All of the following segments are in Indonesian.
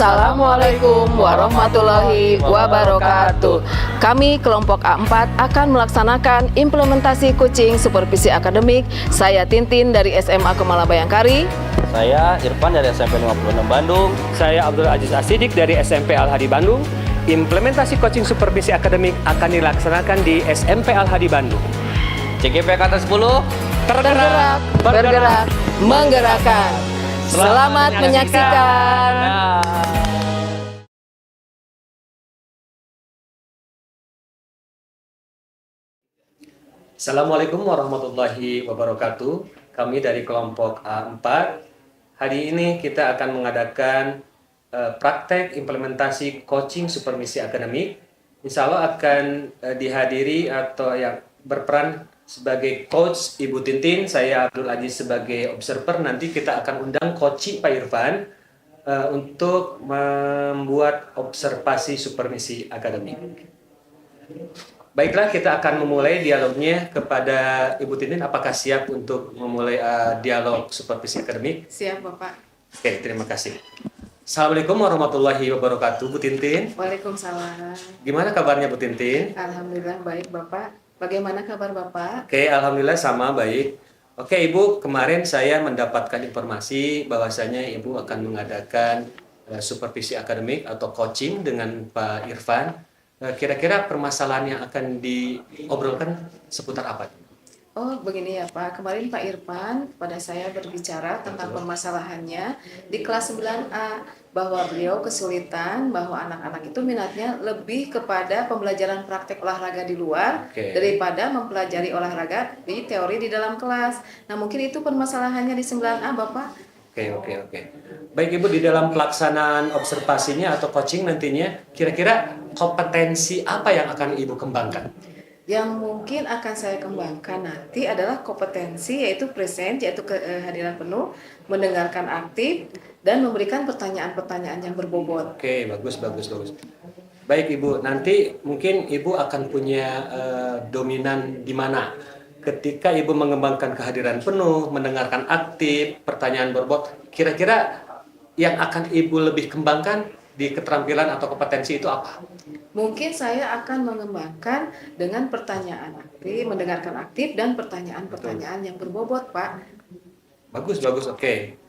Assalamualaikum warahmatullahi wabarakatuh. Kami kelompok A4 akan melaksanakan implementasi coaching supervisi akademik. Saya Tintin dari SMA Kemala Bayangkari. Saya Irfan dari SMP 56 Bandung. Saya Abdul Aziz Asidik dari SMP Al-Hadi Bandung. Implementasi coaching supervisi akademik akan dilaksanakan di SMP Al-Hadi Bandung. CGP kata 10. Tergerak, bergerak, menggerakkan. Selamat menyaksikan. Assalamualaikum warahmatullahi wabarakatuh. Kami dari kelompok A4. Hari ini kita akan mengadakan praktek implementasi coaching supervisi akademik. Insya Allah akan dihadiri atau yang berperan sebagai coach Ibu Tintin, saya Abdul Aziz sebagai observer. Nanti kita akan undang coach Pak Irfan untuk membuat observasi supervisi akademik. Baiklah, kita akan memulai dialognya kepada Ibu Tintin. Apakah siap untuk memulai dialog supervisi akademik? Siap, Bapak. Oke, terima kasih. Assalamualaikum warahmatullahi wabarakatuh, Bu Tintin. Waalaikumsalam. Gimana kabarnya Bu Tintin? Alhamdulillah baik, Bapak. Bagaimana kabar Bapak? Oke, alhamdulillah sama baik. Oke, Ibu, kemarin saya mendapatkan informasi bahwasanya Ibu akan mengadakan supervisi akademik atau coaching dengan Pak Irfan. Kira-kira permasalahan yang akan diobrolkan seputar apa? Oh, begini ya Pak. Kemarin Pak Irfan pada saya berbicara tentang permasalahannya di kelas 9A, bahwa beliau kesulitan, bahwa anak-anak itu minatnya lebih kepada pembelajaran praktek olahraga di luar daripada mempelajari olahraga di teori di dalam kelas. Nah, mungkin itu permasalahannya di 9A, Bapak. Oke. Baik Ibu, di dalam pelaksanaan observasinya atau coaching nantinya, kira-kira kompetensi apa yang akan Ibu kembangkan? Yang mungkin akan saya kembangkan nanti adalah kompetensi, yaitu present, yaitu kehadiran penuh, mendengarkan aktif, dan memberikan pertanyaan-pertanyaan yang berbobot. Oke, bagus. Baik Ibu, nanti mungkin Ibu akan punya dominan di mana? Ketika Ibu mengembangkan kehadiran penuh, mendengarkan aktif, pertanyaan berbobot, kira-kira yang akan Ibu lebih kembangkan di keterampilan atau kompetensi itu apa? Mungkin saya akan mengembangkan dengan pertanyaan aktif, mendengarkan aktif, dan pertanyaan-pertanyaan yang berbobot, Pak. Bagus. Oke,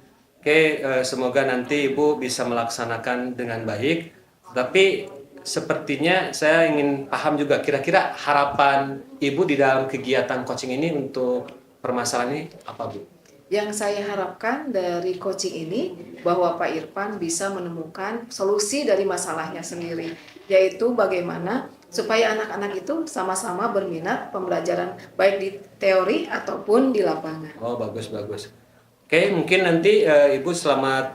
semoga nanti Ibu bisa melaksanakan dengan baik. Tapi sepertinya saya ingin paham juga kira-kira harapan Ibu di dalam kegiatan coaching ini untuk permasalahan ini apa, Bu? Yang saya harapkan dari coaching ini bahwa Pak Irfan bisa menemukan solusi dari masalahnya sendiri, yaitu bagaimana supaya anak-anak itu sama-sama berminat pembelajaran baik di teori ataupun di lapangan. Oh, bagus. Oke, mungkin nanti Ibu selamat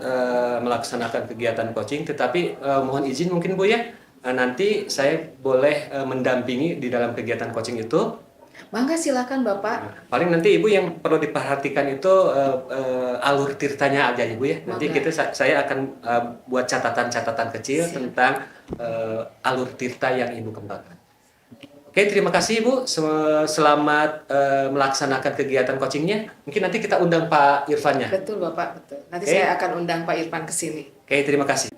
melaksanakan kegiatan coaching, tetapi mohon izin mungkin Bu ya, nanti saya boleh mendampingi di dalam kegiatan coaching itu. Mangga silakan Bapak. Paling nanti Ibu yang perlu diperhatikan itu alur tirtanya aja Ibu ya. Nanti saya akan buat catatan-catatan kecil tentang alur tirta yang Ibu kembangkan. Oke, terima kasih Ibu. Selamat melaksanakan kegiatan coachingnya. Mungkin nanti kita undang Pak Irfannya. Betul Bapak, betul. Nanti saya akan undang Pak Irfan ke sini. Oke, terima kasih.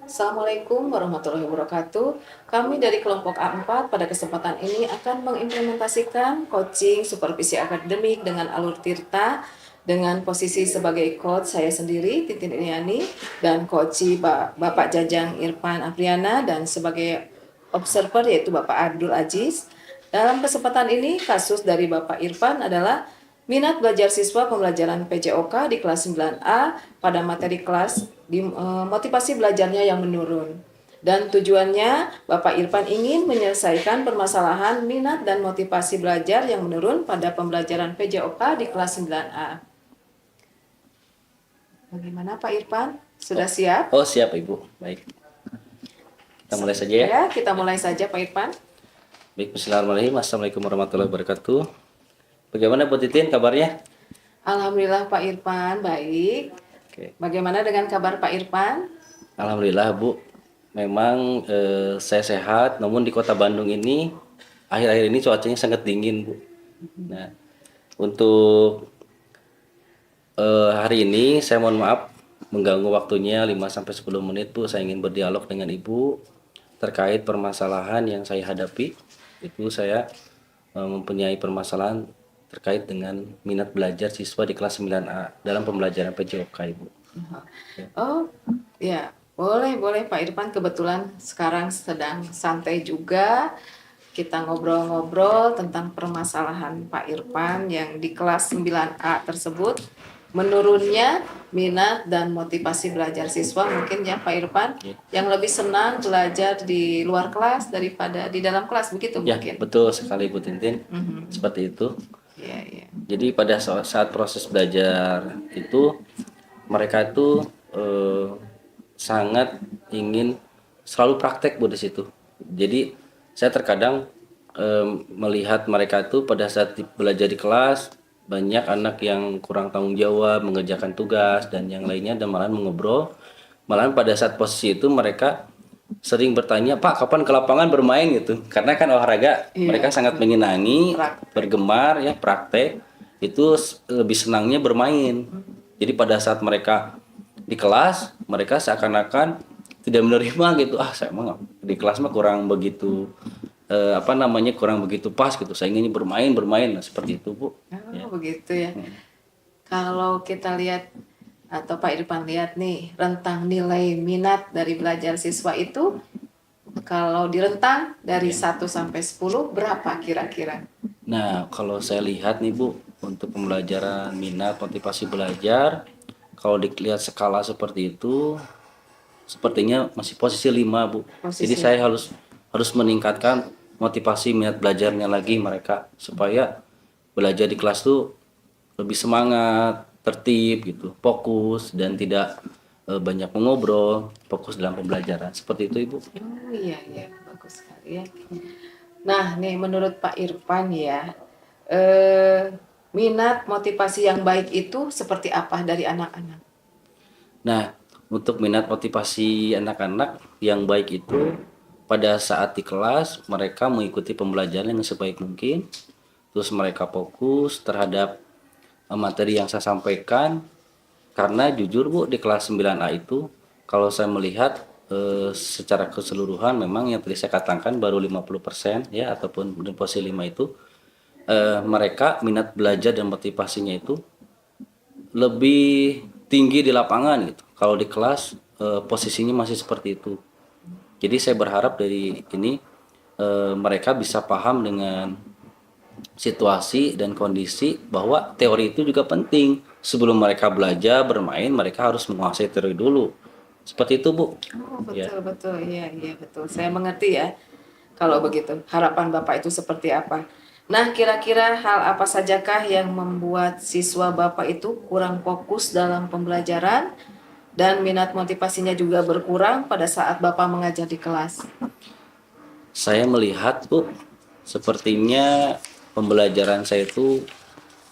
Assalamualaikum warahmatullahi wabarakatuh. Kami dari kelompok A4 pada kesempatan ini akan mengimplementasikan coaching supervisi akademik dengan alur tirta dengan posisi sebagai coach saya sendiri Tintin Iriani dan coach Bapak Jajang Irfan Apriana dan sebagai observer yaitu Bapak Abdul Aziz. Dalam kesempatan ini kasus dari Bapak Irfan adalah minat belajar siswa pembelajaran PJOK di kelas 9A pada materi kelas di motivasi belajarnya yang menurun. Dan tujuannya Bapak Irfan ingin menyelesaikan permasalahan minat dan motivasi belajar yang menurun pada pembelajaran PJOK di kelas 9A. Bagaimana Pak Irfan? Sudah siap? Oh, siap Ibu. Baik. Kita mulai saja ya. Ya, kita mulai saja Pak Irfan. Baik, bismillahirrahmanirrahim. Assalamualaikum warahmatullahi wabarakatuh. Bagaimana Bu Titin kabarnya? Alhamdulillah Pak Irfan, baik. Oke. Bagaimana dengan kabar Pak Irfan? Alhamdulillah Bu. Memang saya sehat, namun di kota Bandung ini akhir-akhir ini cuacanya sangat dingin Bu. Nah, untuk hari ini saya mohon maaf mengganggu waktunya 5 sampai 10 menit Bu, saya ingin berdialog dengan Ibu terkait permasalahan yang saya hadapi. Itu saya mempunyai permasalahan terkait dengan minat belajar siswa di kelas 9A dalam pembelajaran PJOK, Ibu. Oh, ya, boleh Pak Irfan. Kebetulan sekarang sedang santai juga. Kita ngobrol-ngobrol tentang permasalahan Pak Irfan yang di kelas 9A tersebut. Menurunnya minat dan motivasi belajar siswa mungkin ya Pak Irfan, yang lebih senang belajar di luar kelas daripada di dalam kelas, begitu Ya, mungkin? betul sekali Bu Tintin. Seperti itu. Iya, iya. Jadi pada saat proses belajar itu mereka itu sangat ingin selalu praktek Bu di situ. Jadi saya terkadang melihat mereka itu pada saat belajar di kelas banyak anak yang kurang tanggung jawab mengerjakan tugas dan yang lainnya dan malahan mengobrol. Malahan pada saat posisi itu mereka sering bertanya, Pak, kapan ke lapangan bermain gitu? Karena kan olahraga mereka sangat menyenangi, bergemar ya praktek. Itu lebih senangnya bermain. Jadi pada saat mereka di kelas, mereka seakan-akan tidak menerima gitu. Ah, saya mah di kelas mah kurang begitu kurang begitu pas gitu. Saya inginnya bermain. Nah, seperti itu, Bu. Oh, begitu ya. Kalau kita lihat atau Pak Irfan lihat nih, rentang nilai minat dari belajar siswa itu kalau direntang dari 1 sampai 10 berapa kira-kira? Nah, kalau saya lihat nih Bu, untuk pembelajaran minat motivasi belajar, kalau dilihat skala seperti itu, sepertinya masih posisi 5 Bu. Jadi Posisi. saya harus meningkatkan motivasi minat belajarnya lagi mereka supaya belajar di kelas tuh lebih semangat, tertib gitu, fokus dan tidak banyak mengobrol, fokus dalam pembelajaran. Seperti itu Ibu. Oh iya, iya, bagus sekali ya. Nah, nih menurut Pak Irfan ya, minat motivasi yang baik itu seperti apa dari anak-anak? Nah, untuk minat motivasi anak-anak yang baik itu pada saat di kelas mereka mengikuti pembelajaran yang sebaik mungkin, terus mereka fokus terhadap materi yang saya sampaikan. Karena jujur Bu, di kelas 9A itu kalau saya melihat secara keseluruhan memang yang tadi saya katakan baru 50% ya, ataupun di posisi 5 itu mereka minat belajar dan motivasinya itu lebih tinggi di lapangan gitu. Kalau di kelas posisinya masih seperti itu. Jadi saya berharap dari ini mereka bisa paham dengan situasi dan kondisi bahwa teori itu juga penting. Sebelum mereka belajar bermain, mereka harus menguasai teori dulu. Seperti itu, Bu. Oh, Ya. betul, iya, iya, betul. Saya mengerti ya. Kalau begitu, harapan Bapak itu seperti apa? Nah, kira-kira hal apa sajakah yang membuat siswa Bapak itu kurang fokus dalam pembelajaran dan minat motivasinya juga berkurang pada saat Bapak mengajar di kelas? Saya melihat, Bu, sepertinya pembelajaran saya itu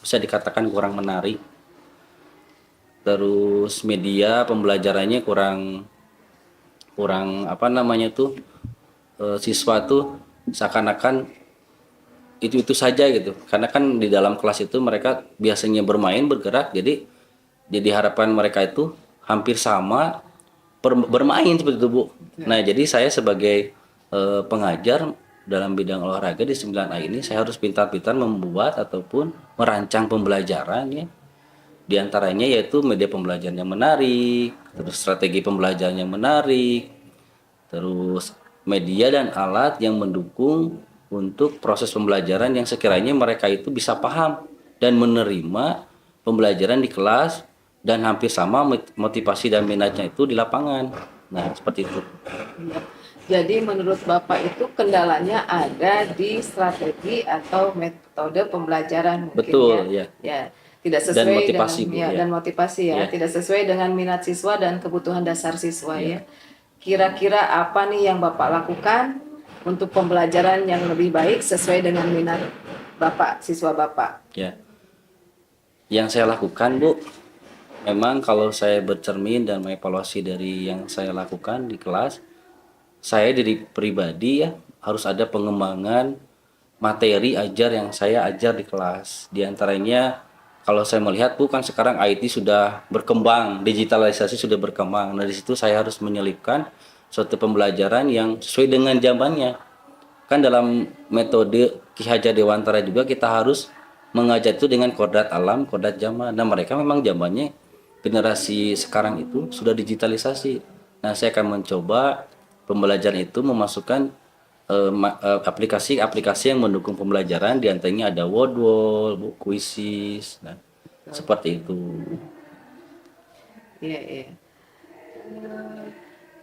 bisa dikatakan kurang menarik. Terus media pembelajarannya kurang siswa tuh seakan-akan itu saja gitu. Karena kan di dalam kelas itu mereka biasanya bermain, bergerak, jadi harapan mereka itu hampir sama bermain seperti itu, Bu. Nah, jadi saya sebagai pengajar dalam bidang olahraga di 9A ini saya harus pintar-pintar membuat ataupun merancang pembelajaran ya. Di antaranya yaitu media pembelajaran yang menarik, terus strategi pembelajaran yang menarik, terus media dan alat yang mendukung untuk proses pembelajaran yang sekiranya mereka itu bisa paham dan menerima pembelajaran di kelas dan hampir sama motivasi dan minatnya itu di lapangan. Nah, seperti itu. Iya. Jadi menurut Bapak itu kendalanya ada di strategi atau metode pembelajaran mungkin Betul, ya. ya. Ya, tidak Dan sesuai motivasi, dengan Bu, ya, ya. dan motivasi ya, Ya. tidak sesuai dengan minat siswa dan kebutuhan dasar siswa Ya. ya. Kira-kira apa nih yang Bapak lakukan untuk pembelajaran yang lebih baik sesuai dengan minat Bapak, siswa Bapak? Ya. Yang saya lakukan, Bu, memang kalau saya bercermin dan mengevaluasi dari yang saya lakukan di kelas, saya diri pribadi ya harus ada pengembangan materi ajar yang saya ajar di kelas. Di antaranya kalau saya melihat Bu kan sekarang IT sudah berkembang, digitalisasi sudah berkembang. Nah, di situ saya harus menyelipkan suatu pembelajaran yang sesuai dengan zamannya. Kan dalam metode Ki Hajar Dewantara juga kita harus mengajar itu dengan kodrat alam, kodrat zaman. Nah, mereka memang zamannya generasi sekarang itu sudah digitalisasi. Nah, saya akan mencoba pembelajaran itu memasukkan aplikasi-aplikasi yang mendukung pembelajaran, di antaranya ada Wordwall, Quizzes, nah, seperti itu. Iya, iya.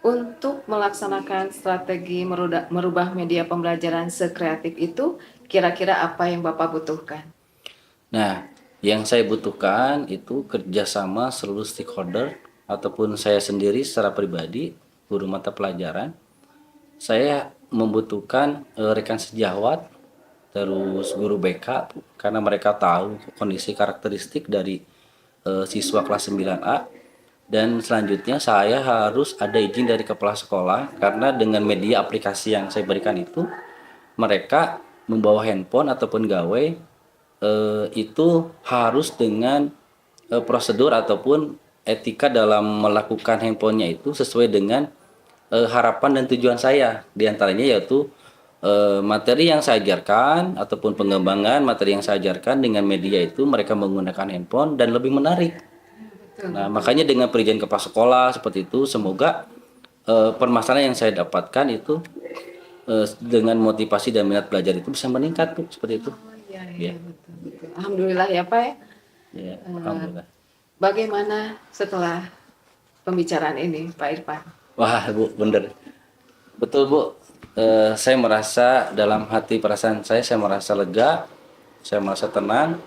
Untuk melaksanakan strategi merubah media pembelajaran sekreatif itu, kira-kira apa yang Bapak butuhkan? Nah, yang saya butuhkan itu kerjasama seluruh stakeholder ataupun saya sendiri secara pribadi, guru mata pelajaran. Saya membutuhkan rekan sejawat, terus guru BK, karena mereka tahu kondisi karakteristik dari siswa kelas 9A. Dan selanjutnya saya harus ada izin dari kepala sekolah, karena dengan media aplikasi yang saya berikan itu, mereka membawa handphone ataupun gawai itu harus dengan prosedur ataupun etika dalam melakukan handphonenya itu sesuai dengan harapan dan tujuan saya. Di antaranya yaitu materi yang saya ajarkan ataupun pengembangan materi yang saya ajarkan dengan media itu mereka menggunakan handphone dan lebih menarik. Nah, makanya dengan perizinan kepala sekolah seperti itu, semoga permasalahan yang saya dapatkan itu dengan motivasi dan minat belajar itu bisa meningkat, Bu, seperti itu. Iya, Ya. betul, betul. Alhamdulillah ya Pak. Ya, alhamdulillah. Bagaimana setelah pembicaraan ini Pak Irfan? Wah, Bu, bener. Betul, Bu. Saya merasa dalam hati perasaan saya merasa lega, saya merasa tenang.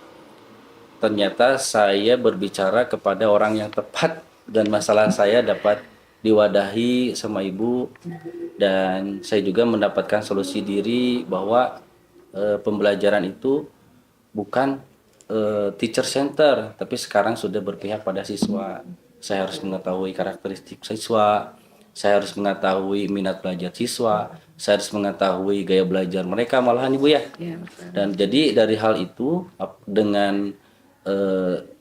Ternyata saya berbicara kepada orang yang tepat dan masalah saya dapat diwadahi sama Ibu, dan saya juga mendapatkan solusi diri bahwa pembelajaran itu bukan teacher center, tapi sekarang sudah berpihak pada siswa. Saya harus mengetahui karakteristik siswa, saya harus mengetahui minat belajar siswa, saya harus mengetahui gaya belajar mereka malahan Ibu ya. Ya, betul. Dan jadi dari hal itu dengan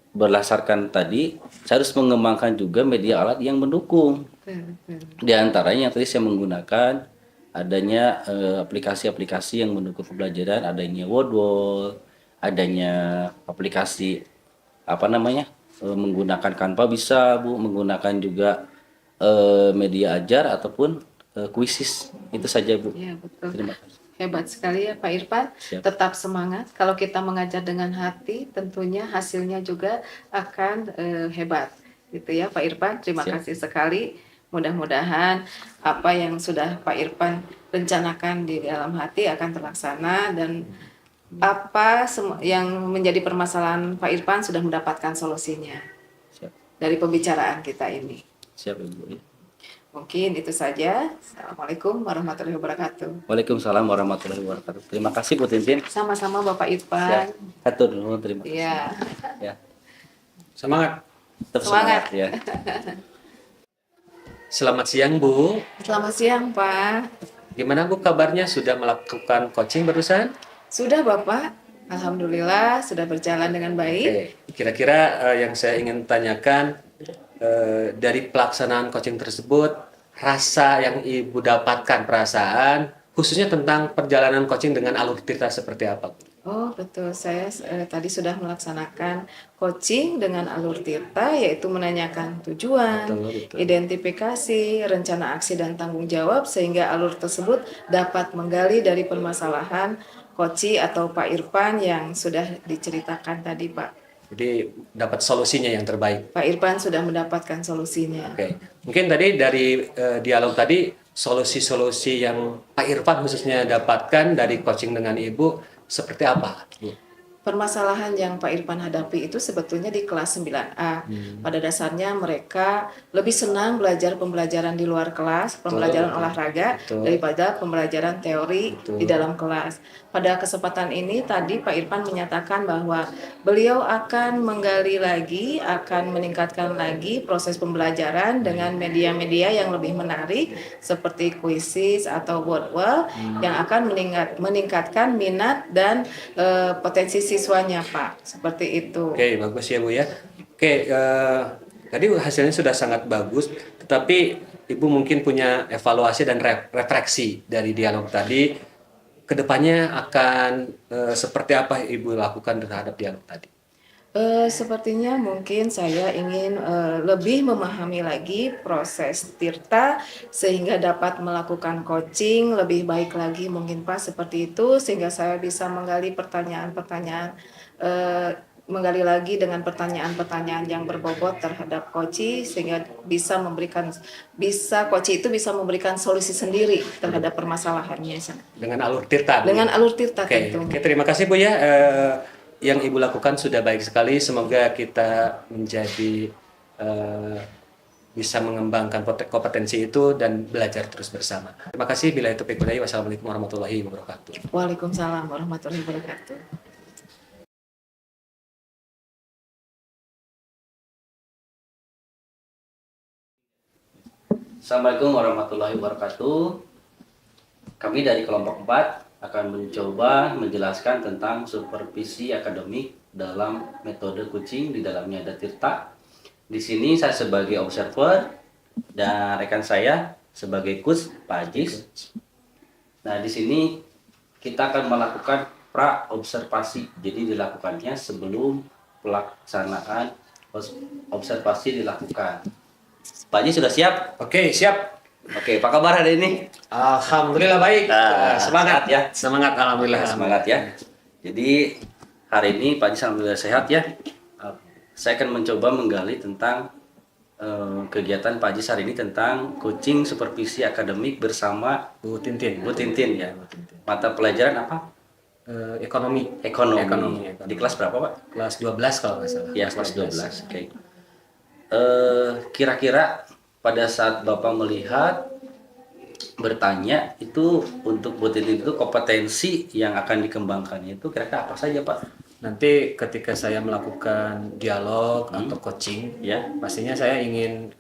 berdasarkan tadi saya harus mengembangkan juga media alat yang mendukung. Betul. Di antaranya yang tadi saya menggunakan adanya aplikasi-aplikasi yang mendukung pembelajaran, adanya Wordwall, adanya aplikasi menggunakan Canva bisa Bu, menggunakan juga media ajar ataupun Quizzes. Itu saja Bu. Ya, betul. Terima kasih. Hebat sekali ya Pak Irfan. Siap. Tetap semangat. Kalau kita mengajar dengan hati, tentunya hasilnya juga akan hebat. Gitu ya Pak Irfan. Terima Siap. kasih sekali. Mudah-mudahan apa yang sudah Pak Irfan rencanakan di dalam hati akan terlaksana, dan apa yang menjadi permasalahan Pak Irfan sudah mendapatkan solusinya Siap. dari pembicaraan kita ini. Siap Ibu. Mungkin itu saja. Assalamualaikum warahmatullahi wabarakatuh. Waalaikumsalam warahmatullahi wabarakatuh. Terima kasih Bu Tintin. Sama-sama Bapak Ya, Irfan. hatur nuhun, terima kasih. Iya. Ya, Semangat. tetap Semangat. semangat ya. Selamat siang Bu. Selamat siang Pak. Gimana Bu kabarnya? Sudah melakukan coaching barusan? Sudah Bapak. Alhamdulillah sudah berjalan dengan baik. Oke. Kira-kira yang saya ingin tanyakan dari pelaksanaan coaching tersebut, rasa yang Ibu dapatkan, perasaan khususnya tentang perjalanan coaching dengan Alur Tirta seperti apa? Oh betul, saya tadi sudah melaksanakan coaching dengan Alur Tirta, yaitu menanyakan tujuan, Betul. identifikasi, rencana aksi dan tanggung jawab, sehingga alur tersebut dapat menggali dari permasalahan Koci atau Pak Irfan yang sudah diceritakan tadi Pak. Jadi dapat solusinya yang terbaik. Pak Irfan sudah mendapatkan solusinya. Oke. Mungkin tadi dari dialog tadi solusi-solusi yang Pak Irfan khususnya dapatkan dari coaching dengan Ibu seperti apa, Bu? Permasalahan yang Pak Irfan hadapi itu sebetulnya di kelas 9A. Pada dasarnya mereka lebih senang belajar pembelajaran di luar kelas, pembelajaran olahraga, daripada pembelajaran teori di dalam kelas. Pada kesempatan ini tadi Pak Irfan menyatakan bahwa beliau akan menggali lagi, akan meningkatkan lagi proses pembelajaran dengan media-media yang lebih menarik seperti Quizzes atau Wordwall yang akan meningkatkan minat dan potensi siswanya, Pak. Seperti itu. Oke, bagus ya Bu ya. Oke, tadi hasilnya sudah sangat bagus, tetapi Ibu mungkin punya evaluasi dan refleksi dari dialog tadi. Kedepannya akan seperti apa Ibu lakukan terhadap dialog tadi? Sepertinya mungkin saya ingin lebih memahami lagi proses Tirta sehingga dapat melakukan coaching lebih baik lagi mungkin Pak seperti itu sehingga saya bisa menggali pertanyaan-pertanyaan menggali lagi dengan pertanyaan-pertanyaan yang berbobot terhadap Koci sehingga bisa Koci itu bisa memberikan solusi sendiri terhadap permasalahannya Dengan alur Tirta. dengan alur Tirta Oke, tentu. oke, terima kasih Bu ya. Yang Ibu lakukan sudah baik sekali. Semoga kita menjadi bisa mengembangkan kompetensi itu dan belajar terus bersama. Terima kasih. Bila itu hidayah. Wassalamualaikum warahmatullahi wabarakatuh. Waalaikumsalam warahmatullahi wabarakatuh. Assalamualaikum warahmatullahi wabarakatuh. Kami dari kelompok 4 akan mencoba menjelaskan tentang supervisi akademik dalam metode coaching. Di dalamnya ada Tirta. Di sini saya sebagai observer dan rekan saya sebagai coach Pak Ajis. Nah, di sini kita akan melakukan pra observasi. Jadi dilakukannya sebelum pelaksanaan observasi dilakukan. Pak Ajis sudah siap? Oke, siap. Oke, apa kabar hari ini? Alhamdulillah baik. Semangat sehat ya. Semangat alhamdulillah. Semangat ya. Jadi hari ini Pak Ajis alhamdulillah sehat ya. Saya akan mencoba menggali tentang kegiatan Pak Ajis hari ini tentang coaching supervisi akademik bersama Bu Tintin. Bu Tintin ya. Mata pelajaran apa? Ekonomi. Ekonomi. Di kelas berapa Pak? Kelas 12 kalau nggak salah. Ya, kelas 12. Oke. Kira-kira pada saat Bapak melihat bertanya itu untuk Bu Tintin itu kompetensi yang akan dikembangkannya itu kira-kira apa saja Pak? Nanti ketika saya melakukan dialog atau coaching, Ya. pastinya saya ingin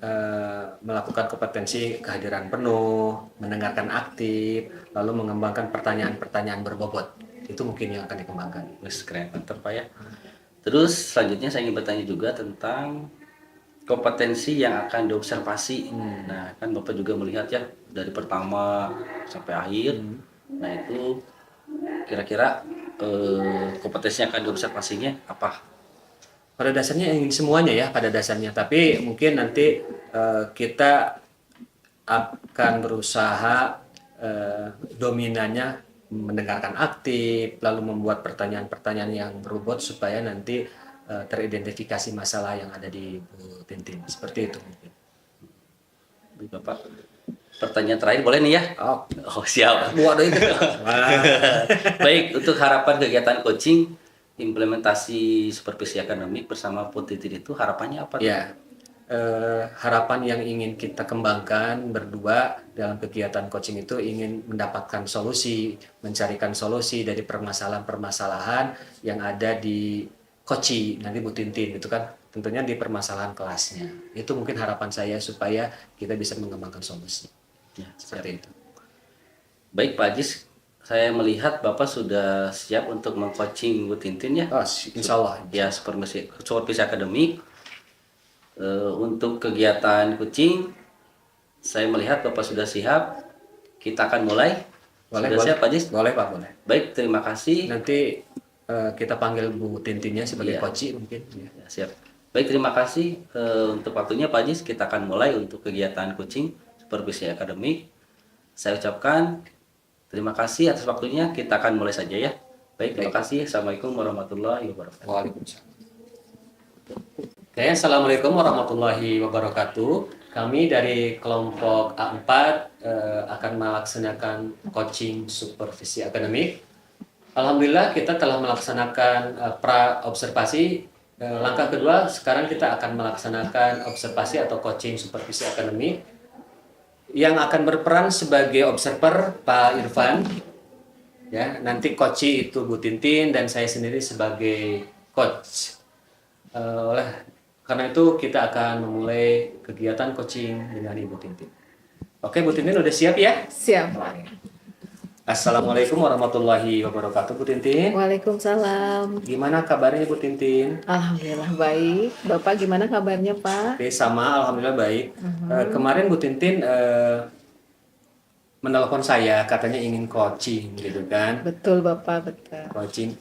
melakukan kompetensi kehadiran penuh, mendengarkan aktif, lalu mengembangkan pertanyaan-pertanyaan berbobot. Itu mungkin yang akan dikembangkan. Wes keren mantap Pak ya. Terus selanjutnya saya ingin bertanya juga tentang kompetensi yang akan diobservasi. Nah, kan Bapak juga melihat ya dari pertama sampai akhir. Nah, itu kira-kira kompetensi yang akan diobservasinya apa? Pada dasarnya ingin semuanya ya, pada dasarnya. Tapi mungkin nanti kita akan berusaha dominannya mendengarkan aktif, lalu membuat pertanyaan-pertanyaan yang berbobot supaya nanti teridentifikasi masalah yang ada di Bu Tintin. Seperti itu mungkin. Bapak, pertanyaan terakhir boleh nih ya? Oh siap. Waduh itu. Baik, untuk harapan kegiatan coaching implementasi supervisi akademik bersama Bu Tintin itu harapannya apa? Ya, harapan yang ingin kita kembangkan berdua dalam kegiatan coaching itu ingin mendapatkan solusi, mencarikan solusi dari permasalahan-permasalahan yang ada di Koci, nanti Bu Tintin itu kan tentunya di permasalahan kelasnya. Itu mungkin harapan saya supaya kita bisa mengembangkan solusi. Ya, Seperti itu. Baik Pak Ajis, saya melihat Bapak sudah siap untuk meng-coaching Bu Tintin ya? Oh, insya Allah. Ya, supervisi akademik. Untuk kegiatan coaching, saya melihat Bapak sudah siap. Kita akan mulai. Boleh, Sudah boleh. siap Pak Ajis? Boleh Pak, boleh. Baik, terima kasih. Nanti kita panggil Bu Tintinnya sebagai Iya. Koci mungkin. Ya. Ya, siap. Baik, terima kasih untuk waktunya Pak Ajis. Kita akan mulai untuk kegiatan coaching supervisi akademik. Saya ucapkan terima kasih atas waktunya. Kita akan mulai saja ya. Baik, terima kasih. Assalamualaikum warahmatullahi wabarakatuh. Waalaikumsalam. Oke, Assalamualaikum warahmatullahi wabarakatuh. Kami dari kelompok A4 akan melaksanakan coaching supervisi akademik. Alhamdulillah kita telah melaksanakan pra observasi. Langkah kedua sekarang kita akan melaksanakan observasi atau coaching supervisi akademik. Yang akan berperan sebagai observer Pak Irfan. Ya, nanti coach itu Bu Tintin dan saya sendiri sebagai coach. Karena itu kita akan memulai kegiatan coaching dengan Ibu Tintin. Oke, Bu Tintin udah siap ya? Siap, Pak. Assalamualaikum warahmatullahi wabarakatuh, Bu Tintin. Waalaikumsalam. Gimana kabarnya Bu Tintin? Alhamdulillah baik. Bapak gimana kabarnya, Pak? Oke, sama, alhamdulillah baik. Kemarin Bu Tintin menelpon saya, katanya ingin coaching, gitu kan? Betul, Bapak, betul. Coaching.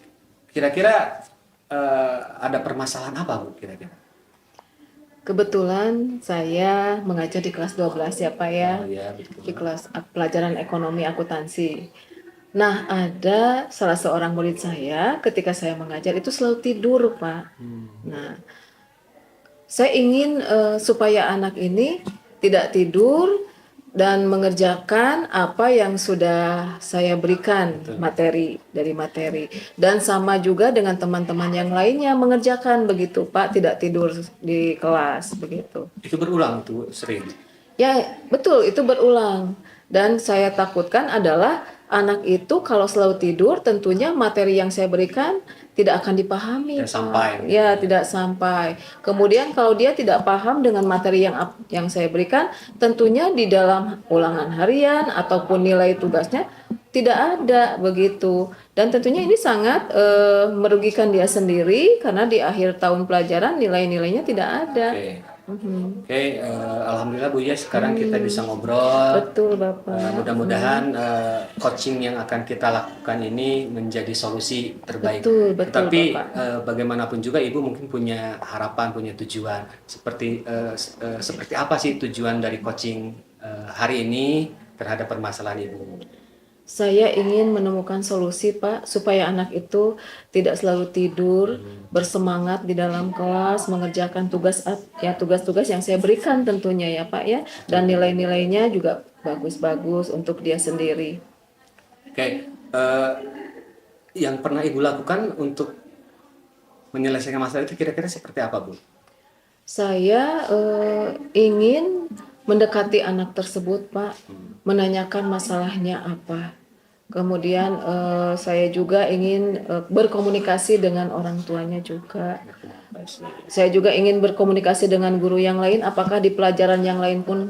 Kira-kira ada permasalahan apa, Bu? Kira-kira? Kebetulan saya mengajar di kelas 12 ya, Pak ya. Oh ya, betul. Di kelas pelajaran ekonomi akuntansi. Nah, ada salah seorang murid saya ketika saya mengajar itu selalu tidur, Pak. Nah, saya ingin supaya anak ini tidak tidur dan mengerjakan apa yang sudah saya berikan materi dari materi, dan sama juga dengan teman-teman yang lainnya mengerjakan begitu, Pak, tidak tidur di kelas begitu. Itu berulang tuh, sering. Ya, betul, itu berulang. Dan saya takutkan adalah anak itu kalau selalu tidur, tentunya materi yang saya berikan tidak akan dipahami, Tidak Pak. sampai. Ya, tidak sampai. Kemudian kalau dia tidak paham dengan materi yang saya berikan, tentunya di dalam ulangan harian ataupun nilai tugasnya tidak ada begitu. Dan tentunya ini sangat merugikan dia sendiri karena di akhir tahun pelajaran nilai-nilainya tidak ada. Oke. Oke, alhamdulillah Bu ya, sekarang kita bisa ngobrol. Betul, Bapak. Mudah-mudahan coaching yang akan kita lakukan ini menjadi solusi terbaik. Betul, betul, Tetapi Bapak. bagaimanapun juga Ibu mungkin punya harapan, punya tujuan. Seperti apa sih tujuan dari coaching hari ini terhadap permasalahan Ibu? Saya ingin menemukan solusi, Pak, supaya anak itu tidak selalu tidur, bersemangat di dalam kelas, mengerjakan tugas-tugas yang saya berikan tentunya ya, Pak ya, dan nilai-nilainya juga bagus-bagus untuk dia sendiri. Oke, yang pernah Ibu lakukan untuk menyelesaikan masalah itu kira-kira seperti apa, Bu? Saya ingin mendekati anak tersebut, Pak, menanyakan masalahnya apa. Kemudian saya juga ingin berkomunikasi dengan orang tuanya juga. Saya juga ingin berkomunikasi dengan guru yang lain, apakah di pelajaran yang lain pun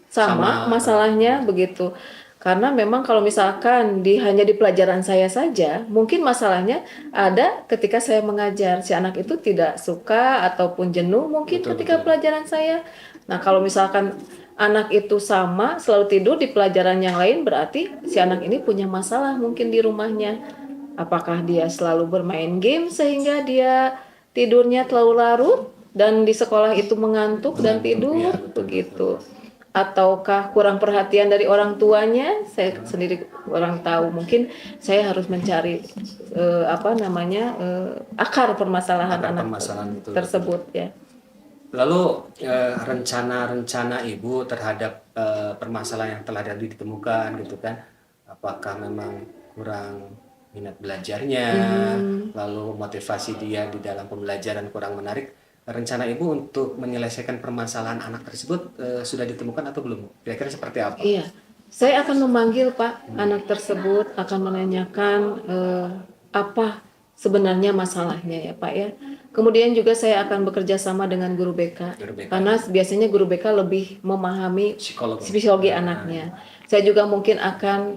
sama masalahnya begitu. Karena memang kalau misalkan hanya di pelajaran saya saja, mungkin masalahnya ada ketika saya mengajar. Si anak itu tidak suka ataupun jenuh mungkin ketika pelajaran saya. Nah, kalau misalkan anak itu sama selalu tidur di pelajaran yang lain, berarti si anak ini punya masalah mungkin di rumahnya. Apakah dia selalu bermain game sehingga dia tidurnya terlalu larut dan di sekolah itu mengantuk dan tidur begitu. Ataukah kurang perhatian dari orang tuanya? Saya sendiri kurang tahu. Mungkin saya harus mencari akar permasalahan anak tersebut ya. Lalu rencana-rencana Ibu terhadap permasalahan yang telah ditemukan gitu kan, apakah memang kurang minat belajarnya, lalu motivasi dia di dalam pembelajaran kurang menarik, rencana Ibu untuk menyelesaikan permasalahan anak tersebut sudah ditemukan atau belum? Kira-kira seperti apa? Iya, saya akan memanggil Pak anak tersebut, akan menanyakan apa sebenarnya masalahnya ya Pak ya. Kemudian juga saya akan bekerja sama dengan guru BK, karena biasanya guru BK lebih memahami psikologi anaknya. Saya juga mungkin akan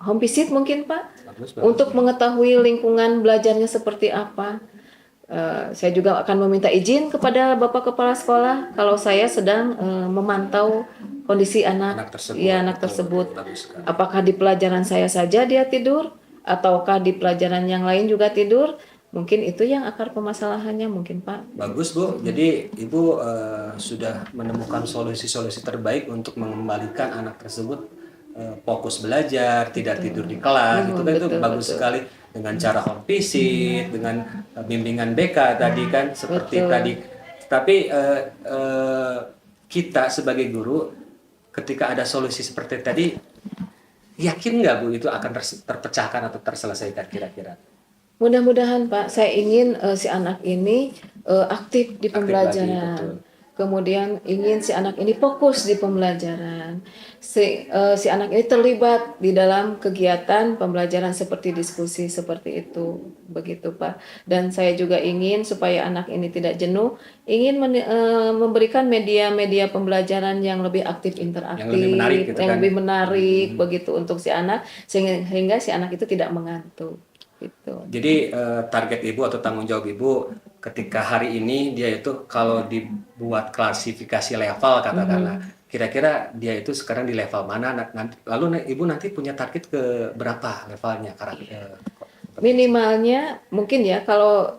home visit mungkin Pak, untuk mengetahui lingkungan belajarnya seperti apa. Saya juga akan meminta izin kepada Bapak Kepala Sekolah kalau saya sedang memantau kondisi anak tersebut. Apakah di pelajaran saya saja dia tidur, ataukah di pelajaran yang lain juga tidur? Mungkin itu yang akar permasalahannya mungkin Pak. Bagus Bu, jadi Ibu sudah menemukan solusi-solusi terbaik untuk mengembalikan anak tersebut fokus belajar, tidak tidur di kelas, itu bagus sekali dengan cara home visit, dengan bimbingan BK tadi kan seperti tadi. Tapi kita sebagai guru ketika ada solusi seperti tadi, yakin nggak Bu itu akan terpecahkan atau terselesaikan kira-kira? Mudah-mudahan Pak, saya ingin si anak ini aktif di pembelajaran. kemudian ingin si anak ini fokus di pembelajaran, si anak ini terlibat di dalam kegiatan pembelajaran seperti diskusi seperti itu, begitu Pak. Dan saya juga ingin supaya anak ini tidak jenuh, ingin memberikan media-media pembelajaran yang lebih aktif interaktif, Yang lebih menarik gitu yang kan. lebih menarik begitu untuk si anak, sehingga si anak itu tidak mengantuk. Gitu. Jadi target ibu atau tanggung jawab ibu ketika hari ini dia itu kalau dibuat klasifikasi level katakanlah, kira-kira dia itu sekarang di level mana, lalu ibu nanti punya target ke berapa levelnya karakter? Minimalnya mungkin ya kalau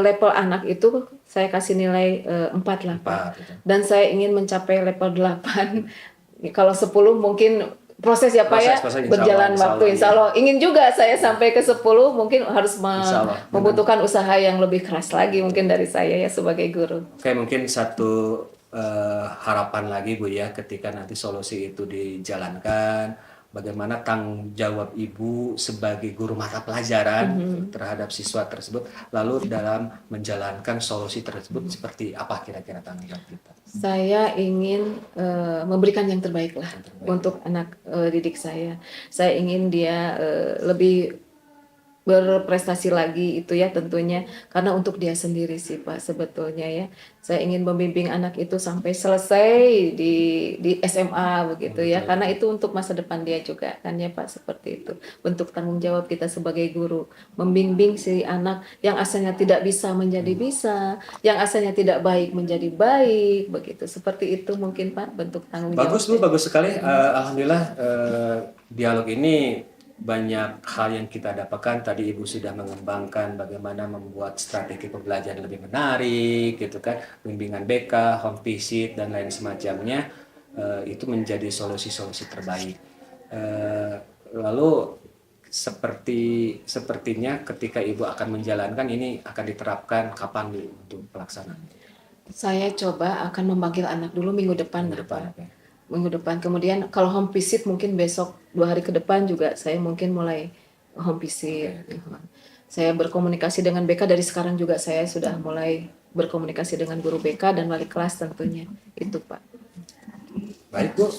level anak itu saya kasih nilai 4 lah Pak. 4 gitu. Dan saya ingin mencapai level 8. Kalau 10 mungkin proses ya Pak ya, Proses, insya berjalan Allah, waktu insya Allah. Ingin juga saya sampai ke 10, mungkin harus Insya Allah. membutuhkan usaha yang lebih keras lagi mungkin dari saya ya sebagai guru. Oke, mungkin satu harapan lagi Bu ya, ketika nanti solusi itu dijalankan, bagaimana tanggung jawab Ibu sebagai guru mata pelajaran terhadap siswa tersebut, lalu dalam menjalankan solusi tersebut seperti apa kira-kira tanggung jawab kita? Saya ingin memberikan yang terbaik lah untuk anak didik saya. Saya ingin dia lebih berprestasi lagi itu ya tentunya karena untuk dia sendiri sih Pak sebetulnya ya. Saya ingin membimbing anak itu sampai selesai di SMA begitu ya karena itu untuk masa depan dia juga kan ya Pak seperti itu. Bentuk tanggung jawab kita sebagai guru membimbing si anak yang asalnya tidak bisa menjadi bisa, yang asalnya tidak baik menjadi baik begitu. Seperti itu mungkin Pak bentuk tanggung jawab. Bagus Bu, bagus sekali. Alhamdulillah dialog ini banyak hal yang kita dapatkan. Tadi Ibu sudah mengembangkan bagaimana membuat strategi pembelajaran lebih menarik, gitu kan, bimbingan BK, home visit dan lain semacamnya. Itu menjadi solusi-solusi terbaik. Lalu sepertinya ketika Ibu akan menjalankan ini akan diterapkan kapan Bu untuk pelaksanaan? Saya coba akan memanggil anak dulu minggu depan. Minggu depan, Pak. oke. Minggu depan. Kemudian kalau home visit mungkin besok 2 hari ke depan juga saya mungkin mulai home visit. Saya berkomunikasi dengan BK dari sekarang juga saya sudah mulai berkomunikasi dengan guru BK dan wali kelas tentunya. Itu Pak. Baik Bu,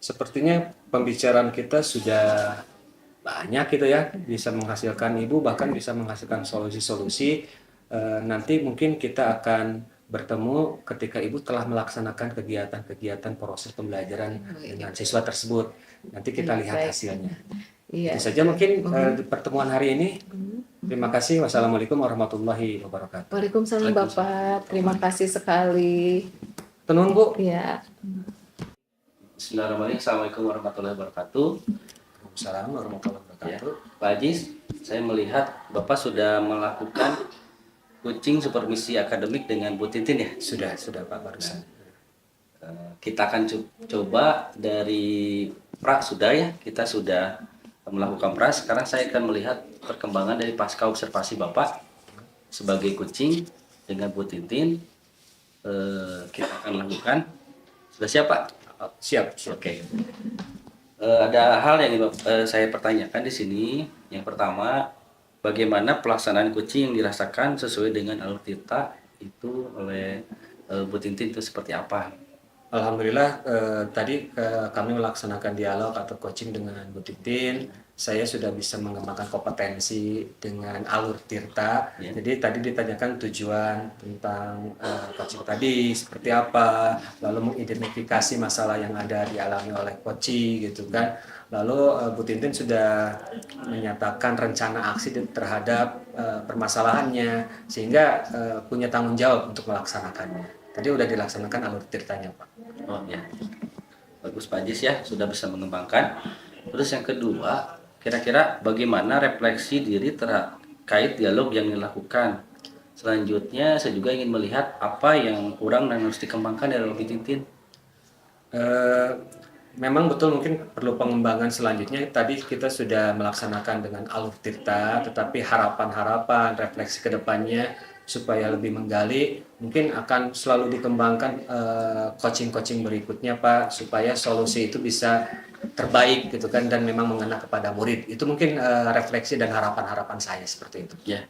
sepertinya pembicaraan kita sudah banyak gitu ya, bisa menghasilkan Ibu bahkan bisa menghasilkan solusi-solusi. Nanti mungkin kita akan bertemu ketika Ibu telah melaksanakan kegiatan-kegiatan proses pembelajaran dengan siswa tersebut. Nanti kita lihat Baik. hasilnya. Iya. Itu saja mungkin di pertemuan hari ini. Terima kasih. Wassalamualaikum warahmatullahi wabarakatuh. Waalaikumsalam Bapak. Terima kasih sekali. Tenun Bu. Ya. Bismillahirrahmanirrahim. Assalamualaikum warahmatullahi wabarakatuh. Waalaikumsalam warahmatullahi Ya, wabarakatuh. Pak Haji, saya melihat Bapak sudah melakukan coaching supervisi akademik dengan Bu Tintin ya. Sudah Pak barusan. Kita akan coba dari pra sudah ya, kita sudah melakukan pra. Sekarang saya akan melihat perkembangan dari pasca observasi Bapak sebagai coaching dengan Bu Tintin. Kita akan lakukan. Sudah siap Pak? Siap. Oke. Ada hal yang saya pertanyakan di sini. Yang pertama, bagaimana pelaksanaan coaching yang dirasakan sesuai dengan alur Tirta itu oleh Bu Tintin itu seperti apa? Alhamdulillah tadi kami melaksanakan dialog atau coaching dengan Bu Titin. Saya sudah bisa mengembangkan kompetensi dengan alur Tirta. Ya. Jadi tadi ditanyakan tujuan tentang coaching tadi seperti apa, lalu mengidentifikasi masalah yang ada dialami oleh coaching gitu kan. Lalu Bu Tintin sudah menyatakan rencana aksi terhadap permasalahannya sehingga punya tanggung jawab untuk melaksanakannya. Tadi udah dilaksanakan alur Tirtanya Pak. Oh ya, bagus Pak Jis ya, sudah bisa mengembangkan. Terus yang kedua, kira-kira bagaimana refleksi diri terkait dialog yang dilakukan? Selanjutnya, saya juga ingin melihat apa yang kurang dan harus dikembangkan dari Bu Tintin. Memang betul mungkin perlu pengembangan selanjutnya. Tadi kita sudah melaksanakan dengan alur Tirta, tetapi harapan-harapan refleksi ke depannya supaya lebih menggali mungkin akan selalu dikembangkan coaching-coaching berikutnya Pak, supaya solusi itu bisa terbaik gitu kan dan memang mengena kepada murid. Itu mungkin refleksi dan harapan-harapan saya seperti itu. Ya,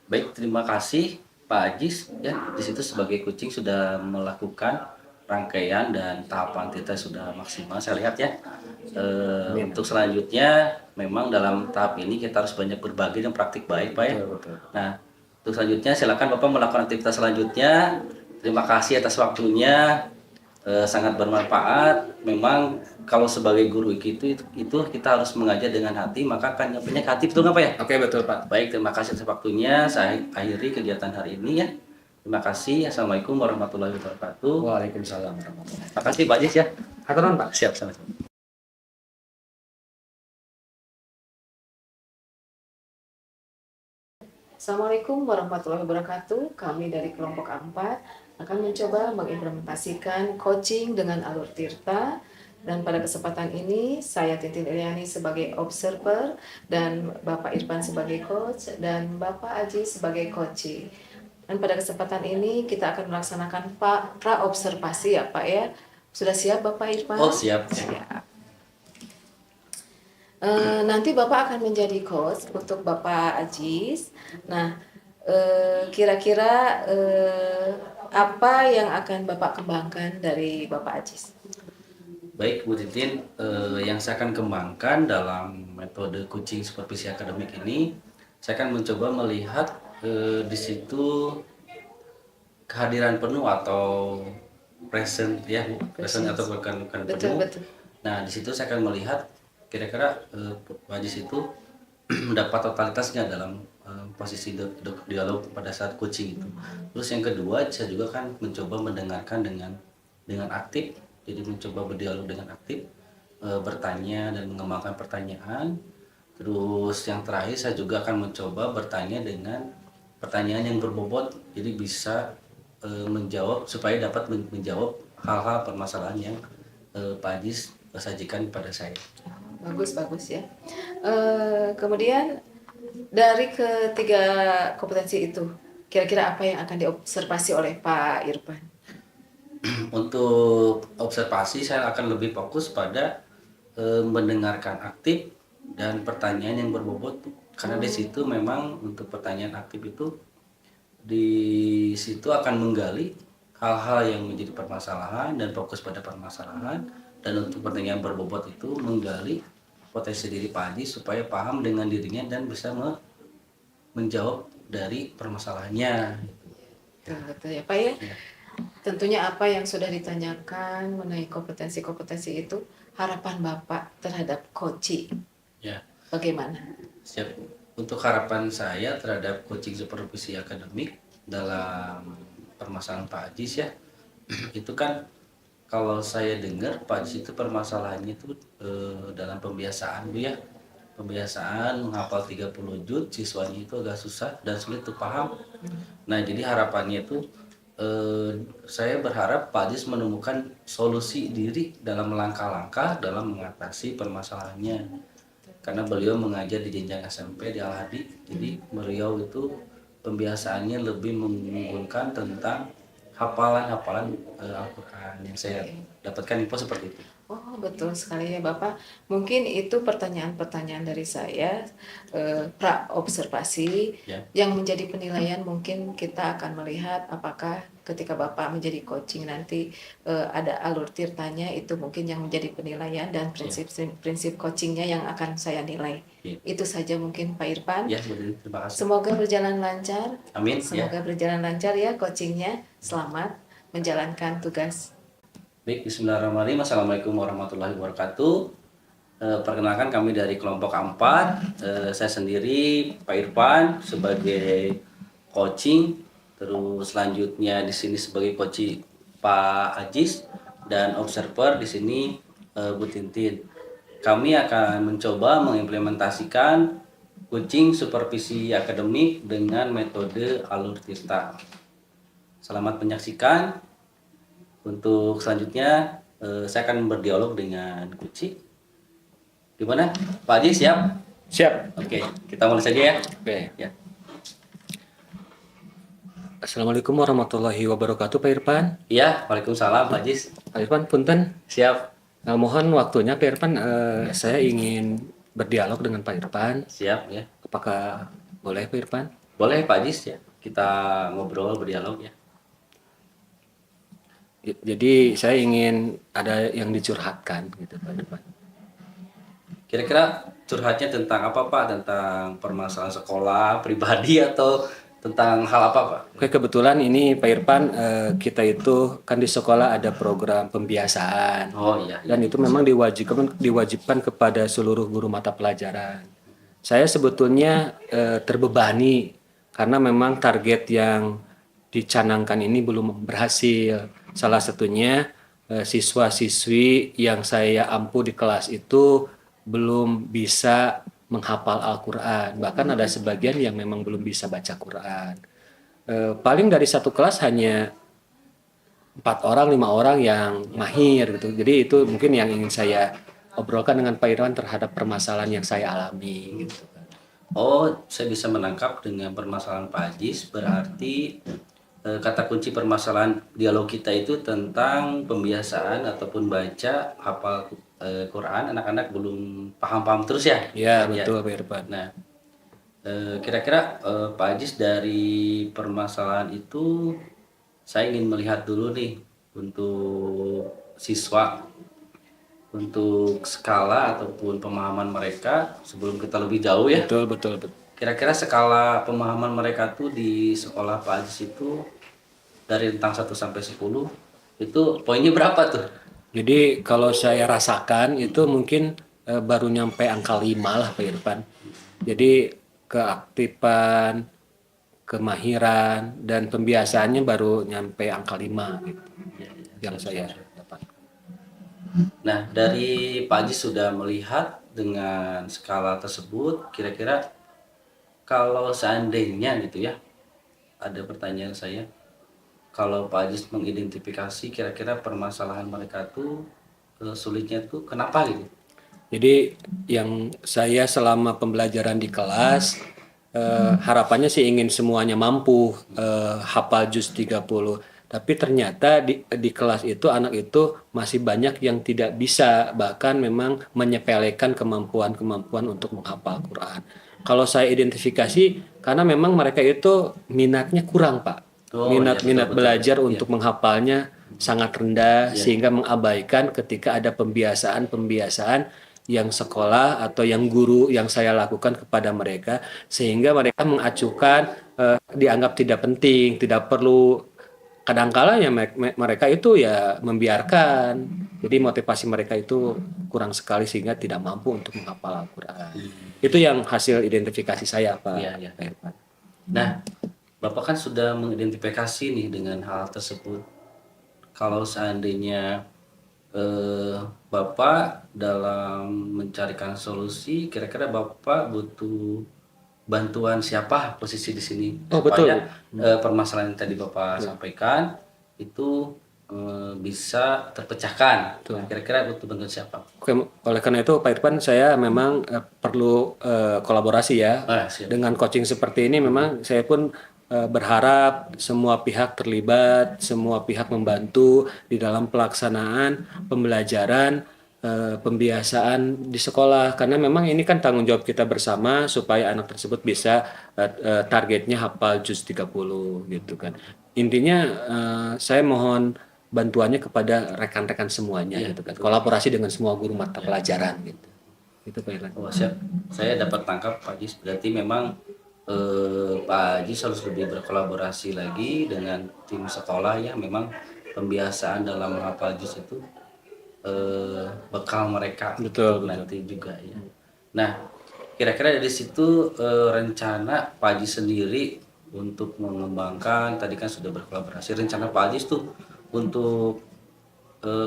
baik, terima kasih Pak Ajis ya di situ sebagai coaching sudah melakukan rangkaian dan tahapan kita sudah maksimal saya lihat ya. Untuk selanjutnya memang dalam tahap ini kita harus banyak berbagi dan praktik baik Pak ya. Betul. Nah untuk selanjutnya silakan Bapak melakukan aktivitas selanjutnya. Terima kasih atas waktunya. Sangat bermanfaat. Memang kalau sebagai guru itu kita harus mengajar dengan hati, maka akan nyampainya ke hati, betul nggak Pak ya? Oke, betul Pak. Baik, terima kasih atas waktunya. Saya akhiri kegiatan hari ini ya. Terima kasih. Assalamualaikum warahmatullahi wabarakatuh. Waalaikumsalam warahmatullahi Terima kasih Pak Ajis ya. wabarakatuh. Aturan Pak. Siap, sama-sama. Assalamualaikum warahmatullahi wabarakatuh. Kami dari kelompok 4 akan mencoba mengimplementasikan coaching dengan alur Tirta. Dan pada kesempatan ini, saya Tintin Ilyani sebagai observer, dan Bapak Irfan sebagai coach, dan Bapak Aji sebagai coaching. Dan pada kesempatan ini, kita akan melaksanakan pra-observasi ya Pak ya. Sudah siap Bapak Irfan? Oh, siap. Siap. Nanti Bapak akan menjadi coach untuk Bapak Ajis. Nah, kira-kira apa yang akan Bapak kembangkan dari Bapak Ajis? Baik Bu Titin, yang saya akan kembangkan dalam metode coaching supervisi akademik ini, saya akan mencoba melihat di situ kehadiran penuh atau present ya, present atau bukan Betul, penuh. betul. Nah, di situ saya akan melihat kira-kira Pak Ajis itu mendapat totalitasnya dalam posisi dialog pada saat coaching itu. Terus yang kedua, saya juga kan mencoba mendengarkan dengan aktif, jadi mencoba berdialog dengan aktif, bertanya dan mengembangkan pertanyaan. Terus yang terakhir, saya juga akan mencoba bertanya dengan pertanyaan yang berbobot, jadi bisa menjawab supaya dapat menjawab hal-hal permasalahan yang Pak Ajis sajikan kepada saya. Bagus, bagus ya. Kemudian dari ketiga kompetensi itu, kira-kira apa yang akan diobservasi oleh Pak Irfan? Untuk observasi saya akan lebih fokus pada mendengarkan aktif dan pertanyaan yang berbobot, karena di situ memang untuk pertanyaan aktif itu di situ akan menggali hal-hal yang menjadi permasalahan dan fokus pada permasalahan, dan untuk pertanyaan berbobot itu menggali potensi diri Pak Haji supaya paham dengan dirinya dan bisa menjawab dari permasalahannya. Betul ya Pak ya. Tentunya apa yang sudah ditanyakan mengenai kompetensi-kompetensi itu, harapan Bapak terhadap coaching Ya, bagaimana? siap. Untuk harapan saya terhadap coaching supervisi akademik dalam permasalahan Pak Ajis ya, itu kan kalau saya dengar Pak Ajis itu permasalahannya itu dalam pembiasaan Bu ya. Pembiasaan menghafal 30 juz, siswanya itu agak susah dan sulit untuk paham. Nah, jadi harapannya itu saya berharap Pak Ajis menemukan solusi diri dalam langkah-langkah dalam mengatasi permasalahannya. Karena beliau mengajar di jenjang SMP di Al-Hadi, jadi beliau itu pembiasaannya lebih mengunggulkan tentang hafalan-hafalan Al-Quran, yang saya dapatkan info seperti itu. Oh, betul sekali ya Bapak. Mungkin itu pertanyaan-pertanyaan dari saya, pra-observasi, Ya. yang menjadi penilaian. Mungkin kita akan melihat apakah ketika Bapak menjadi coaching nanti ada alur tirtanya, itu mungkin yang menjadi penilaian, dan prinsip coachingnya yang akan saya nilai. Ya. Itu saja mungkin Pak Irfan. Ya, terima kasih. Semoga berjalan lancar. Amin. Semoga berjalan lancar ya coachingnya. Selamat menjalankan tugas. Baik, bismillahirrahmanirrahim. Assalamualaikum warahmatullahi wabarakatuh. Perkenalkan, kami dari kelompok 4. Saya sendiri Pak Irfan sebagai coaching. Terus selanjutnya di sini sebagai coaching Pak Ajis, dan observer di sini Bu Tintin. Kami akan mencoba mengimplementasikan coaching supervisi akademik dengan metode alur tirta. Selamat menyaksikan. Untuk selanjutnya saya akan berdialog dengan coaching. Gimana? Pak Haji siap? Siap. Oke, kita mulai saja ya. Oke. Ya. Assalamualaikum warahmatullahi wabarakatuh Pak Irfan. Iya, waalaikumsalam Pak Haji. Pak Irfan, punten. Siap. Mohon waktunya Pak Irfan, saya ingin berdialog dengan Pak Irfan. Siap ya. Apakah boleh Pak Irfan? Boleh Pak Haji ya. kita ngobrol berdialog ya. Jadi saya ingin ada yang dicurhatkan gitu Pak Irfan. Kira-kira curhatnya tentang apa Pak? Tentang permasalahan sekolah, pribadi atau tentang hal apa Pak? Oke, kebetulan ini Pak Irfan, kita itu kan di sekolah ada program pembiasaan Oh iya. dan itu memang diwajibkan kepada seluruh guru mata pelajaran. Saya sebetulnya terbebani karena memang target yang dicanangkan ini belum berhasil. Salah satunya siswa-siswi yang saya ampu di kelas itu belum bisa menghafal Al-Quran. Bahkan ada sebagian yang memang belum bisa baca Quran. Paling dari satu kelas hanya 4 orang, 5 orang yang mahir gitu. Jadi itu mungkin yang ingin saya obrolkan dengan Pak Irwan terhadap permasalahan yang saya alami gitu. Oh, saya bisa menangkap dengan permasalahan Pak Ajis, berarti kata kunci permasalahan dialog kita itu tentang pembiasaan ataupun baca hafal Quran, anak-anak belum paham-paham terus ya? Ya, betul Pak Irwan. Nah, kira-kira Pak Ajis dari permasalahan itu saya ingin melihat dulu nih untuk siswa, untuk skala ataupun pemahaman mereka sebelum kita lebih jauh ya. Betul. Kira-kira skala pemahaman mereka tuh di sekolah Pak Ajis itu dari rentang 1 sampai 10 itu poinnya berapa tuh? Jadi kalau saya rasakan itu mungkin baru nyampe angka 5 lah Pak Irfan. Jadi keaktifan, kemahiran, dan pembiasaannya baru nyampe angka 5 gitu. Yang saya dapat. Nah, dari Pak Haji sudah melihat dengan skala tersebut, kira-kira kalau seandainya gitu ya, ada pertanyaan saya, kalau Pak Haji mengidentifikasi kira-kira permasalahan mereka tuh sulitnya tuh kenapa gitu? Jadi yang saya selama pembelajaran di kelas harapannya sih ingin semuanya mampu hafal juz 30. Tapi ternyata di kelas itu anak itu masih banyak yang tidak bisa, bahkan memang menyepelekan kemampuan-kemampuan untuk menghafal Quran. Kalau saya identifikasi karena memang mereka itu minatnya kurang, Pak. Oh, Minat iya, betul, belajar betul. untuk menghafalnya sangat rendah sehingga mengabaikan ketika ada pembiasaan yang sekolah atau yang guru yang saya lakukan kepada mereka, sehingga mereka mengacukan dianggap tidak penting, tidak perlu. Kadangkala ya mereka itu ya membiarkan, jadi motivasi mereka itu kurang sekali sehingga tidak mampu untuk menghafal Al-Quran. Itu yang hasil identifikasi saya Pak. Iya. Nah, Bapak kan sudah mengidentifikasi nih dengan hal tersebut. Kalau seandainya Bapak dalam mencarikan solusi, kira-kira Bapak butuh bantuan siapa posisi di sini supaya permasalahan yang tadi Bapak sampaikan itu bisa terpecahkan. Nah, kira-kira butuh bantuan siapa? Oke, oleh karena itu Pak Irfan, saya memang perlu kolaborasi ya. Siap. Dengan coaching seperti ini memang saya pun berharap semua pihak terlibat, semua pihak membantu di dalam pelaksanaan pembelajaran pembiasaan di sekolah, karena memang ini kan tanggung jawab kita bersama supaya anak tersebut bisa targetnya hafal juz 30 gitu kan. Intinya saya mohon bantuannya kepada rekan-rekan semuanya gitu kan. Kolaborasi dengan semua guru mata pelajaran gitu. Itu Pak Irfan. Oh, siap. Saya dapat tangkap Pak Jis, berarti memang Pak Jis harus lebih berkolaborasi lagi dengan tim sekolah ya. Memang pembiasaan dalam menghafal juz itu bekal mereka Betul. nanti juga ya. Nah, kira-kira dari situ rencana Pak Haji sendiri untuk mengembangkan, tadi kan sudah berkolaborasi, rencana Pak Haji tuh untuk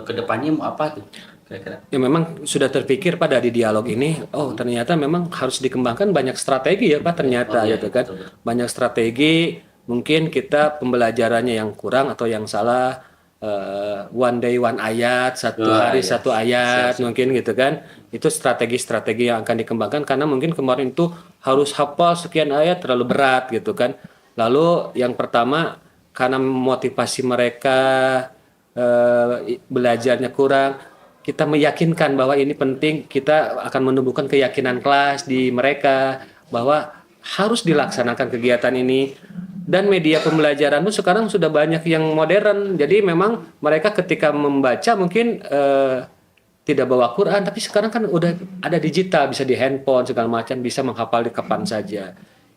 kedepannya mau apa tuh kira-kira? Ya memang sudah terpikir pada di dialog ini, ternyata memang harus dikembangkan banyak strategi ya Pak ternyata gitu kan. Betul. Banyak strategi, mungkin kita pembelajarannya yang kurang atau yang salah. One day one ayat, satu hari satu ayat. Siap. Mungkin gitu kan. Itu strategi-strategi yang akan dikembangkan karena mungkin kemarin itu harus hafal sekian ayat terlalu berat gitu kan. Lalu yang pertama karena motivasi mereka belajarnya kurang, kita meyakinkan bahwa ini penting, kita akan menumbuhkan keyakinan kelas di mereka bahwa harus dilaksanakan kegiatan ini. Dan media pembelajaran itu sekarang sudah banyak yang modern. Jadi memang mereka ketika membaca mungkin tidak bawa Quran, tapi sekarang kan udah ada digital, bisa di handphone segala macam, bisa menghafal di kapan saja.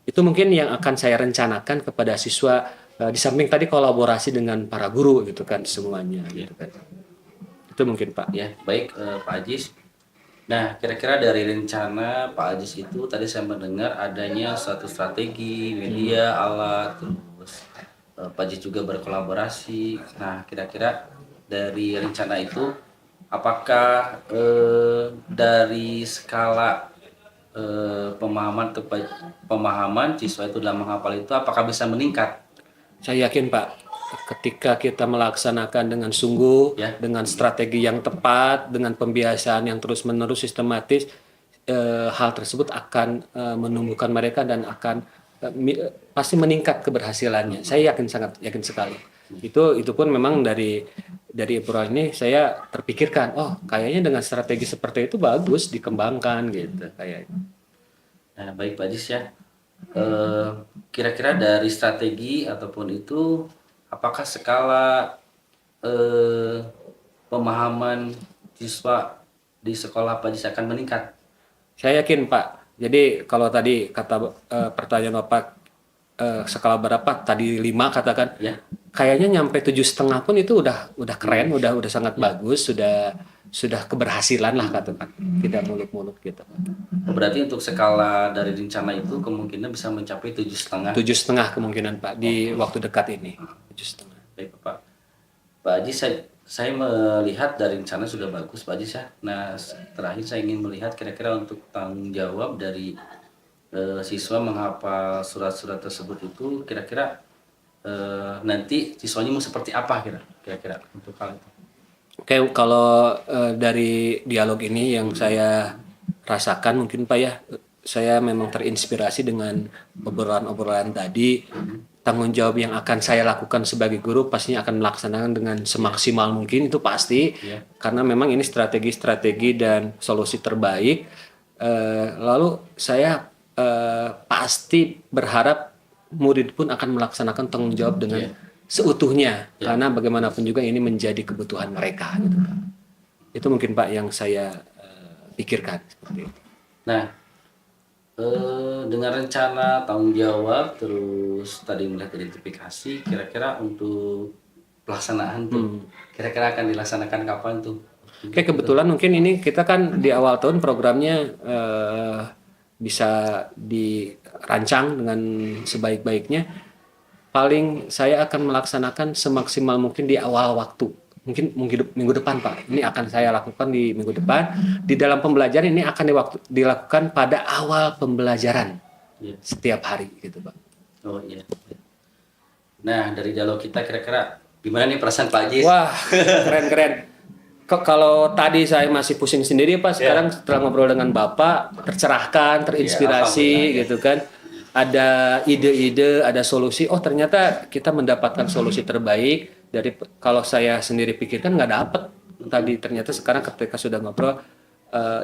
Itu mungkin yang akan saya rencanakan kepada siswa, di samping tadi kolaborasi dengan para guru gitu kan semuanya gitu kan. Itu mungkin Pak. Ya, baik Pak Ajis. Nah, kira-kira dari rencana Pak Ajis itu tadi saya mendengar adanya suatu strategi, media, alat, terus Pak Ajis juga berkolaborasi. Nah, kira-kira dari rencana itu, apakah dari skala pemahaman siswa itu dalam menghafal itu apakah bisa meningkat? Saya yakin Pak, ketika kita melaksanakan dengan sungguh, Ya. dengan strategi yang tepat, dengan pembiasaan yang terus-menerus sistematis, hal tersebut akan menumbuhkan mereka dan akan pasti meningkat keberhasilannya. Saya yakin, sangat yakin sekali. Itu pun memang dari obrolan ini saya terpikirkan, oh kayaknya dengan strategi seperti itu bagus dikembangkan gitu kayak. Nah, baik Pak Ajis ya. Eh, Kira-kira dari strategi ataupun itu, apakah skala eh, pemahaman siswa di sekolah Pak Ajis akan meningkat? Saya yakin Pak. Jadi kalau tadi kata pertanyaan Bapak skala berapa? Tadi 5 katakan. Ya. Kayaknya nyampe 7,5 pun itu udah keren, udah sangat bagus, sudah keberhasilan lah katakan. Tidak muluk-muluk gitu. Berarti untuk skala dari rencana itu kemungkinan bisa mencapai 7,5. 7,5 kemungkinan Pak di waktu dekat ini. 7,5. Baik Pak. Pak Haji, saya melihat dari rencana sudah bagus Pak Haji ya. Nah, terakhir saya ingin melihat kira-kira untuk tanggung jawab dari siswa menghafal surat-surat tersebut itu kira-kira nanti siswanya mau seperti apa kira-kira untuk hal itu. Oke, kalau dari dialog ini yang saya rasakan mungkin Pak ya, saya memang terinspirasi dengan obrolan-obrolan tadi. Tanggung jawab yang akan saya lakukan sebagai guru pastinya akan melaksanakan dengan semaksimal mungkin, itu pasti. Karena memang ini strategi-strategi dan solusi terbaik. Lalu saya pasti berharap murid pun akan melaksanakan tanggung jawab dengan seutuhnya, karena bagaimanapun juga ini menjadi kebutuhan mereka gitu Pak. Itu mungkin Pak yang saya pikirkan seperti itu. Nah, dengan rencana tanggung jawab terus tadi melihat identifikasi, kira-kira untuk pelaksanaan tuh kira-kira akan dilaksanakan kapan tuh? Oke, kebetulan mungkin ini kita kan di awal tahun programnya bisa dirancang dengan sebaik-baiknya. Paling saya akan melaksanakan semaksimal mungkin di awal waktu. Mungkin minggu depan Pak. Ini akan saya lakukan di minggu depan. Di dalam pembelajaran ini akan dilakukan pada awal pembelajaran. Setiap hari gitu Pak. Oh iya. Nah, dari dialog kita kira-kira gimana nih perasaan Pak Haji? Wah, keren-keren. Kalau tadi saya masih pusing sendiri Pak, sekarang setelah ngobrol dengan Bapak, tercerahkan, terinspirasi gitu kan. Ada ide-ide, ada solusi. Oh ternyata kita mendapatkan solusi terbaik dari kalau saya sendiri pikirkan nggak dapet tadi. Ternyata sekarang ketika sudah ngobrol,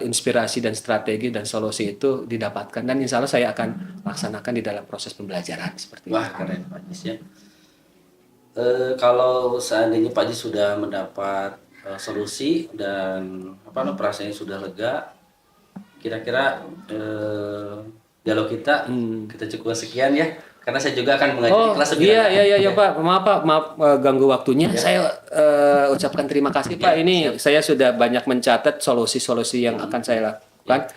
inspirasi dan strategi dan solusi itu didapatkan, dan insya Allah saya akan laksanakan di dalam proses pembelajaran seperti itu. Wah keren Pak Haji ya. Kalau seandainya Pak Haji sudah mendapat solusi dan perasaannya sudah lega, kira-kira dialog kita cukup sekian ya, karena saya juga akan mengajar kelas lebih iya lanjut. iya Pak, maaf ganggu waktunya. Saya ucapkan terima kasih Pak. Ini saya sudah banyak mencatat solusi-solusi yang akan saya lakukan.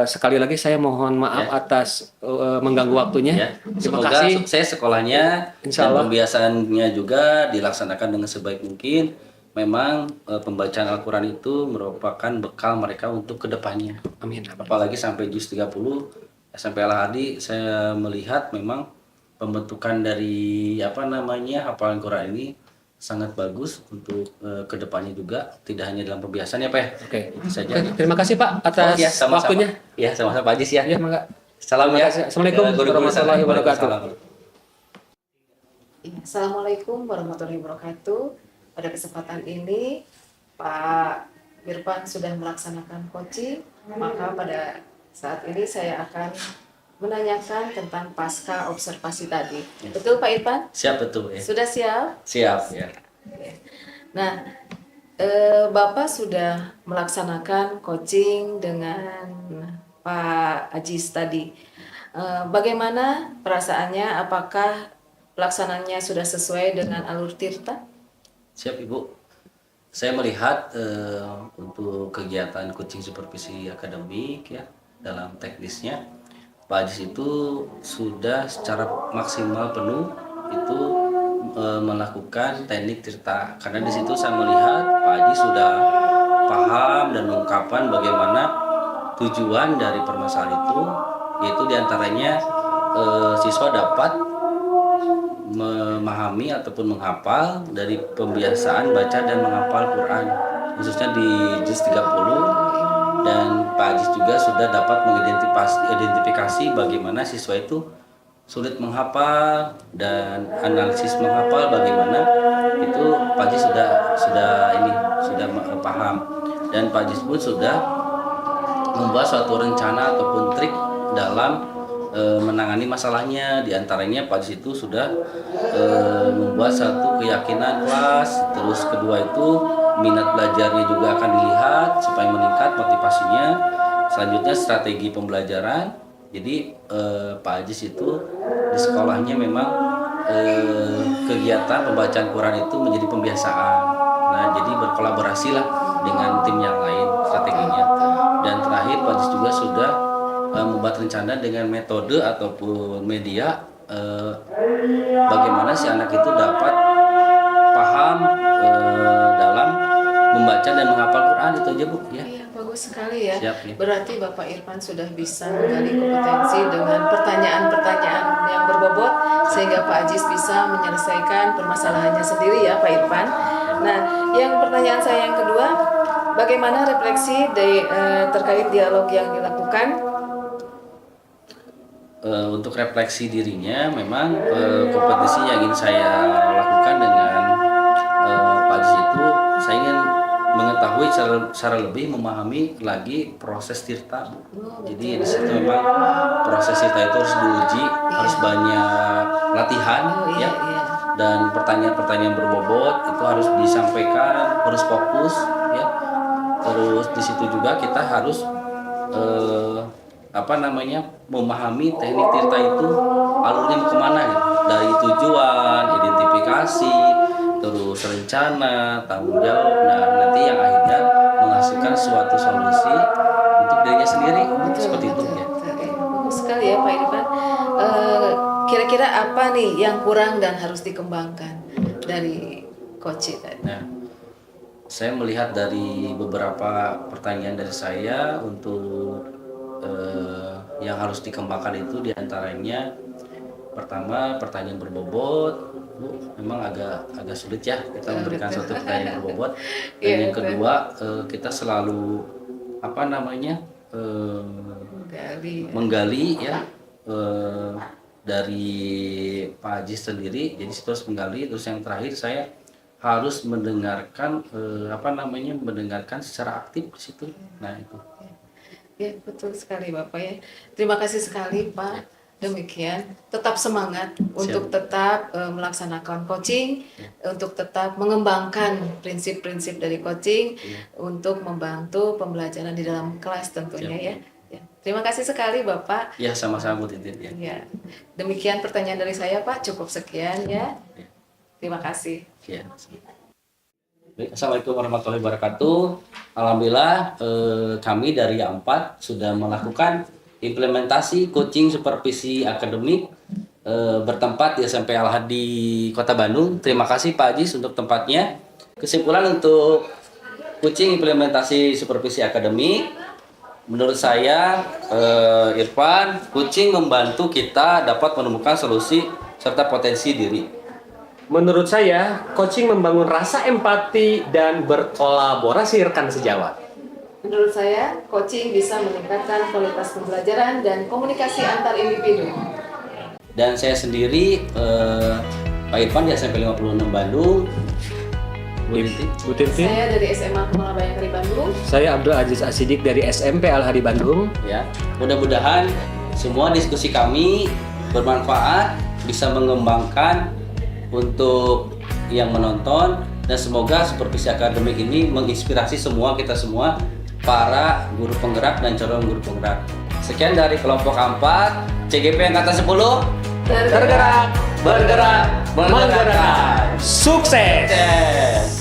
Sekali lagi saya mohon maaf atas mengganggu waktunya. Terima Semoga kasih. sukses sekolahnya Insya dan Allah. pembiasaannya juga dilaksanakan dengan sebaik mungkin. Memang pembacaan Al-Quran itu merupakan bekal mereka untuk kedepannya. Amin. Apalagi sampai juz 30 SMP Al-Hadi, saya melihat memang pembentukan dari hafalan Quran ini sangat bagus untuk kedepannya juga, tidak hanya dalam pembiasaan ya Pak ya. Oke. Itu saja. Oke, terima kasih Pak atas Iya, sama-sama. waktunya. Ya, sama-sama Pak Ajis ya. Ya, mangga. Salam Terima ya. kasih. Assalamualaikum Guru-guru warahmatullahi sana. wabarakatuh. Waalaikumsalam. Assalamualaikum warahmatullahi wabarakatuh. Pada kesempatan ini Pak Irfan sudah melaksanakan coaching, maka pada saat ini saya akan menanyakan tentang pasca observasi tadi. Betul Pak Irfan? Siap betul ya. Sudah siap? Siap ya. Nah, Bapak sudah melaksanakan coaching dengan Pak Ajis tadi. Bagaimana perasaannya? Apakah pelaksananya sudah sesuai dengan alur tirta? Siap Ibu. Saya melihat untuk kegiatan coaching supervisi akademik ya dalam teknisnya Pak Ajis itu sudah secara maksimal penuh itu melakukan teknik tirta, karena di situ saya melihat Pak Ajis sudah paham dan mengungkapkan bagaimana tujuan dari permasalahan itu, yaitu diantaranya siswa dapat memahami ataupun menghafal dari pembiasaan baca dan menghafal Quran, khususnya di juz 30. Dan Pak Ajis juga sudah dapat mengidentifikasi bagaimana siswa itu sulit menghafal dan analisis menghafal bagaimana itu Pak Ajis sudah paham, dan Pak Ajis pun sudah membuat suatu rencana ataupun trik dalam menangani masalahnya. Di antaranya Pak Ajis itu sudah membuat satu keyakinan kelas, terus kedua itu minat belajarnya juga akan dilihat supaya meningkat motivasinya. Selanjutnya strategi pembelajaran. Jadi Pak Ajis itu di sekolahnya memang kegiatan pembacaan Quran itu menjadi pembiasaan. Nah, jadi berkolaborasi lah dengan tim yang lain strateginya. Dan terakhir Pak Ajis juga sudah membuat rencana dengan metode ataupun media bagaimana si anak itu dapat paham dalam membaca dan menghafal Quran. Itu aja Bu ya. Iya, bagus sekali ya. Siap, ya. Berarti Bapak Irfan sudah bisa menggali kompetensi dengan pertanyaan-pertanyaan yang berbobot sehingga Pak Ajis bisa menyelesaikan permasalahannya sendiri ya Pak Irfan. Nah, yang pertanyaan saya yang kedua, bagaimana refleksi terkait dialog yang dilakukan? Untuk refleksi dirinya, memang kompetisi yang ingin saya lakukan dengan Pak Ajis itu, saya ingin mengetahui secara lebih memahami lagi proses tirta. Jadi di situ memang proses tirta itu harus diuji, harus banyak latihan ya. Dan pertanyaan-pertanyaan berbobot itu harus disampaikan, harus fokus ya. Terus di situ juga kita harus memahami teknik tirta itu alurnya mau kemana ya, dari tujuan, identifikasi, terus rencana, tanggung jawab, nah nanti yang akhirnya menghasilkan suatu solusi untuk dirinya sendiri. Seperti itu ya. Bagus sekali ya Pak Irfan. Kira-kira apa nih yang kurang dan harus dikembangkan dari coach tadi? Nah, saya melihat dari beberapa pertanyaan dari saya untuk yang harus dikembangkan itu diantaranya pertama pertanyaan berbobot. Memang agak sulit ya kita memberikan suatu pertanyaan berbobot. Dan yang kedua kita selalu menggali ya dari Pak Ajis sendiri. Jadi kita harus menggali. Terus yang terakhir saya harus mendengarkan mendengarkan secara aktif di situ. Nah itu. Ya, betul sekali Bapak ya. Terima kasih sekali Pak. Demikian, tetap semangat untuk tetap melaksanakan coaching, untuk tetap mengembangkan prinsip-prinsip dari coaching untuk membantu pembelajaran di dalam kelas tentunya ya. Terima kasih sekali Bapak. Ya, sama-sama Bu Titin ya. Ya. Demikian pertanyaan dari saya Pak, cukup sekian ya. Terima kasih. Ya. Assalamualaikum warahmatullahi wabarakatuh. Alhamdulillah kami dari A4 sudah melakukan implementasi coaching supervisi akademik bertempat di SMP Al-Hadi Kota Bandung. Terima kasih Pak Ajis untuk tempatnya. Kesimpulan untuk coaching implementasi supervisi akademik, menurut saya Irfan, coaching membantu kita dapat menemukan solusi serta potensi diri. Menurut saya, coaching membangun rasa empati dan berkolaborasi rekan sejawat. Menurut saya, coaching bisa meningkatkan kualitas pembelajaran dan komunikasi antar individu. Dan saya sendiri, Pak Irfan di SMP 56 Bandung. Bu Tintin. Saya dari SMA Kemala Bayangkari Bandung. Saya Abdul Aziz Asidik dari SMP Al-Hadi Bandung. Ya, mudah-mudahan semua diskusi kami bermanfaat, bisa mengembangkan untuk yang menonton, dan semoga Supervisi Akademik ini menginspirasi kita semua para guru penggerak dan calon guru penggerak. Sekian dari kelompok 4 CGP angkatan 10. Tergerak, bergerak, menggerakkan. Sukses! Sukses!